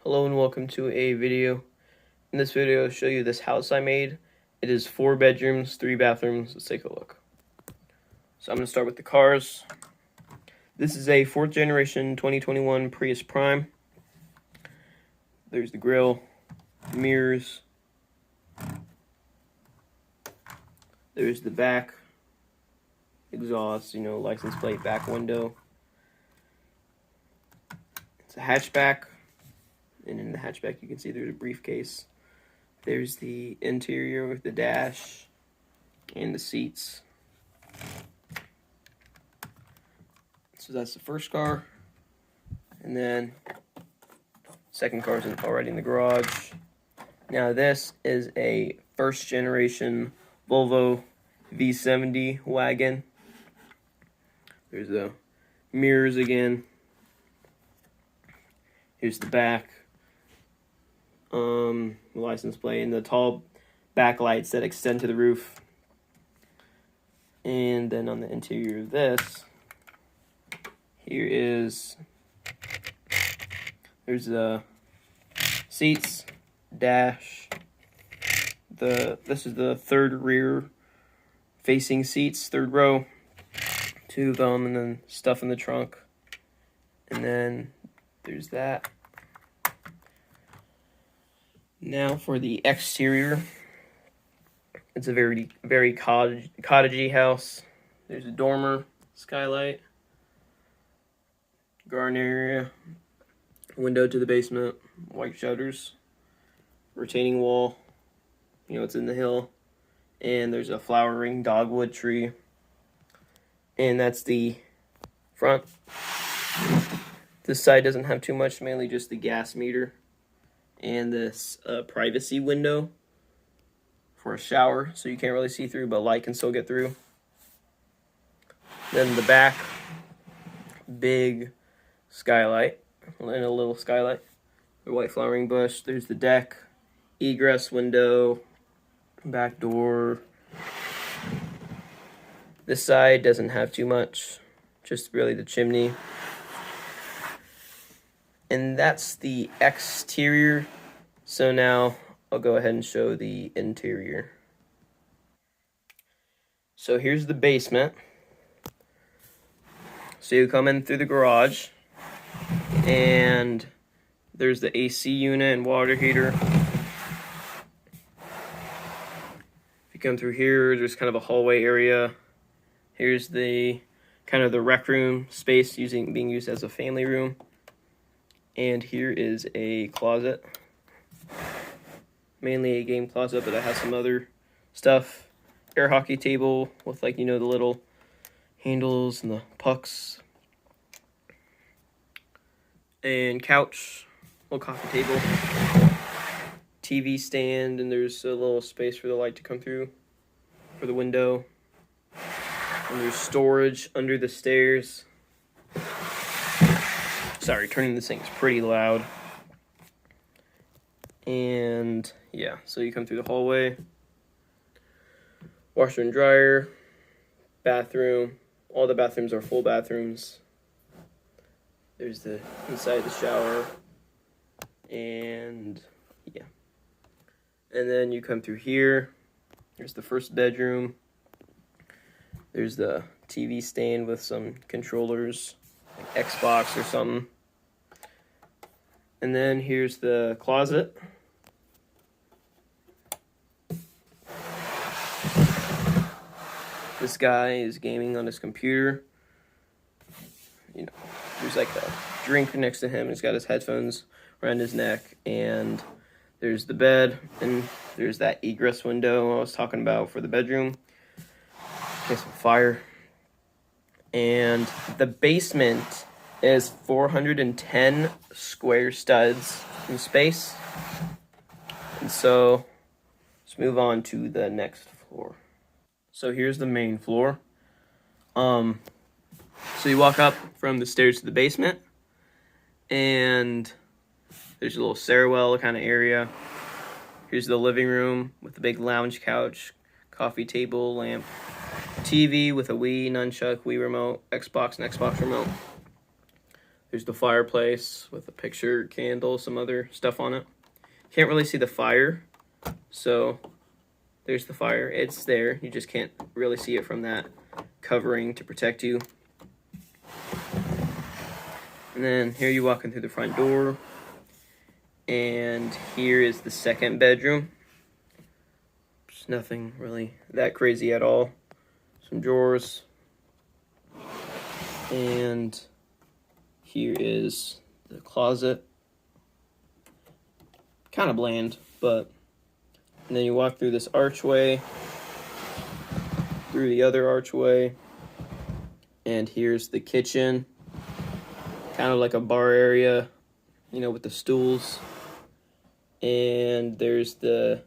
Hello and welcome to a video. In this video I'll show you this house I made. It is 4 bedrooms, 3 bathrooms. Let's take a look. So I'm going to start with the cars. This is a 4th generation 2021 Prius Prime. There's the grill, mirrors. There's the back exhaust, license plate, back window. It's a hatchback, and in the hatchback you can see there's a briefcase. There's the interior with the dash and the seats. So that's the first car, and then second car is already in the garage. Now this is a 1st generation Volvo V70 wagon. There's the mirrors again. Here's the back, license plate, and the tall backlights that extend to the roof. And then on the interior of this, there's the seats, dash. This is the 3rd rear facing seats, 3rd row, 2 of them, and then stuff in the trunk. And then there's that. Now for the exterior, it's a very cottagey house. There's a dormer, skylight, garden area, window to the basement, white shutters, retaining wall. It's in the hill, and there's a flowering dogwood tree. And that's the front. This side doesn't have too much, mainly just the gas meter and this privacy window for a shower, so you can't really see through, but light can still get through. Then the back, big skylight, and a little skylight, a white flowering bush. There's the deck, egress window, back door. This side doesn't have too much, just really the chimney. And that's the exterior. So now I'll go ahead and show the interior. So here's the basement. So you come in through the garage, and there's the AC unit and water heater. If you come through here, there's kind of a hallway area. Here's the kind of the rec room space being used as a family room. And here is a closet. Mainly a game closet, but it has some other stuff. Air hockey table with the little handles and the pucks. And couch, little coffee table. TV stand, and there's a little space for the light to come through for the window. And there's storage under the stairs. Sorry, turning this thing is pretty loud. And yeah, so you come through the hallway. Washer and dryer. Bathroom. All the bathrooms are full bathrooms. There's the inside of the shower. And yeah. And then you come through here. There's the 1st bedroom. There's the TV stand with some controllers, like Xbox or something. And then here's the closet. This guy is gaming on his computer. There's a drink next to him. He's got his headphones around his neck. And there's the bed. And there's that egress window I was talking about for the bedroom. In case of fire. And the basement is 410 square studs in space. And so let's move on to the next floor. So here's the main floor. So you walk up from the stairs to the basement, and there's a little stairwell kind of area. Here's the living room with a big lounge couch, coffee table, lamp, TV with a Wii, nunchuck, Wii remote, Xbox, and Xbox remote. There's the fireplace with a picture, candle, some other stuff on it. Can't really see the fire, so there's the fire. It's there. You just can't really see it from that covering to protect you. And then here you walk in through the front door. And here is the second bedroom. There's nothing really that crazy at all. Some drawers. And here is the closet. Kind of bland, but... And then you walk through this archway, through the other archway, and here's the kitchen. Kind of like a bar area, you know, with the stools. And there's the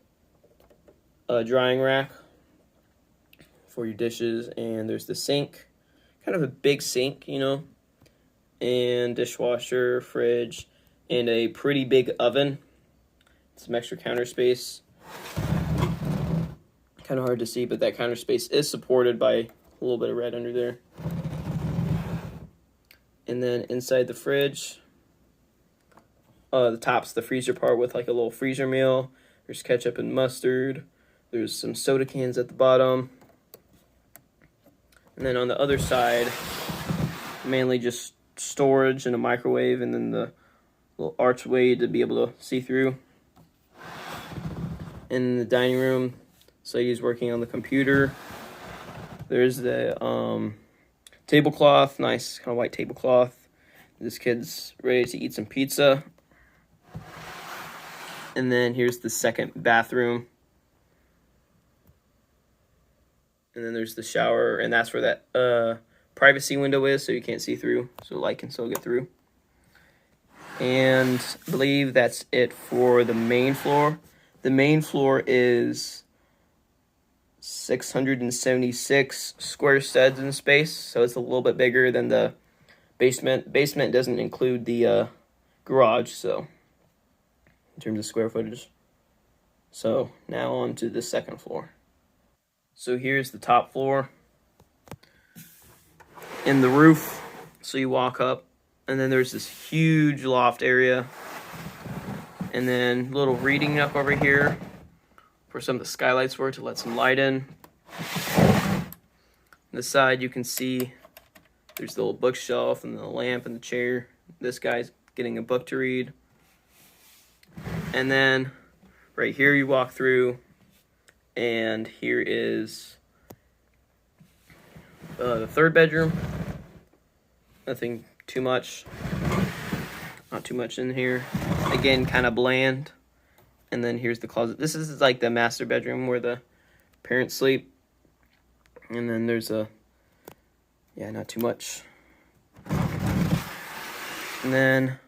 drying rack for your dishes, and there's the sink. Kind of a big sink, you know, and dishwasher, fridge, and a pretty big oven. Some extra counter space. Kind of hard to see, but that counter space is supported by a little bit of red under there. And then inside the fridge, the top's the freezer part with like a little freezer meal. There's ketchup and mustard. There's some soda cans at the bottom. And then on the other side, mainly just storage and a microwave, and then the little archway to be able to see through. In the dining room, so he's working on the computer. There's the tablecloth, nice kind of white tablecloth. This kid's ready to eat some pizza. And then here's the second bathroom. And then there's the shower, and that's where that privacy window is, so you can't see through, so light can still get through. And I believe that's it for the main floor. The main floor is 676 square studs in space, so it's a little bit bigger than the basement. Basement doesn't include the garage, so in terms of square footage. So now on to the second floor. So here's the top floor. In the roof, so you walk up, and then there's this huge loft area. And then a little reading nook over here for some of the skylights for it to let some light in. On the side you can see there's the little bookshelf and the lamp and the chair. This guy's getting a book to read. And then right here you walk through, and here is the third bedroom. Nothing too much. Not too much in here. Again, kind of bland. And then here's the closet. This is like the master bedroom where the parents sleep. And then there's not too much. And then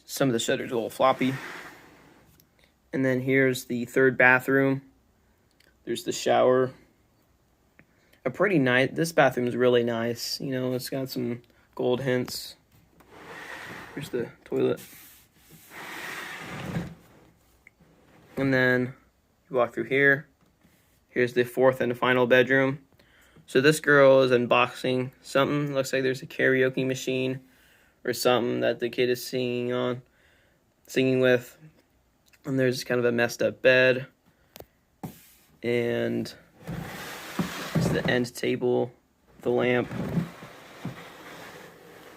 some of the shutters are a little floppy. And then here's the third bathroom. There's the shower. A pretty nice, this bathroom is really nice. You know, it's got some gold hints. Here's the toilet. And then you walk through here. Here's the fourth and final bedroom. So this girl is unboxing something. Looks like there's a karaoke machine or something that the kid is singing with. And there's kind of a messed up bed. And it's the end table, the lamp,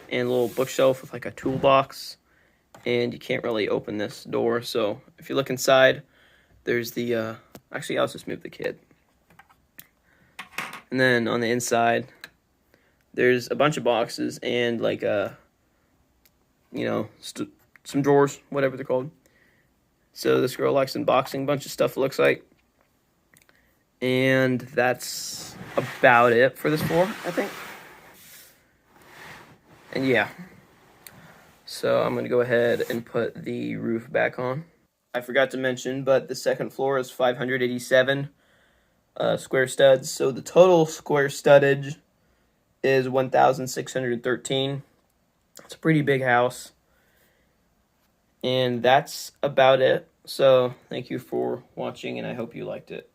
and a little bookshelf with like a toolbox. And you can't really open this door, so if you look inside, there's the actually I'll just move the kid. And then on the inside there's a bunch of boxes and like some drawers, whatever they're called. So this girl likes unboxing a bunch of stuff, it looks like. And that's about it for this floor, I think. And yeah, so I'm going to go ahead and put the roof back on. I forgot to mention, but the second floor is 587 square studs. So the total square studdage is 1,613. It's a pretty big house. And that's about it. So thank you for watching, and I hope you liked it.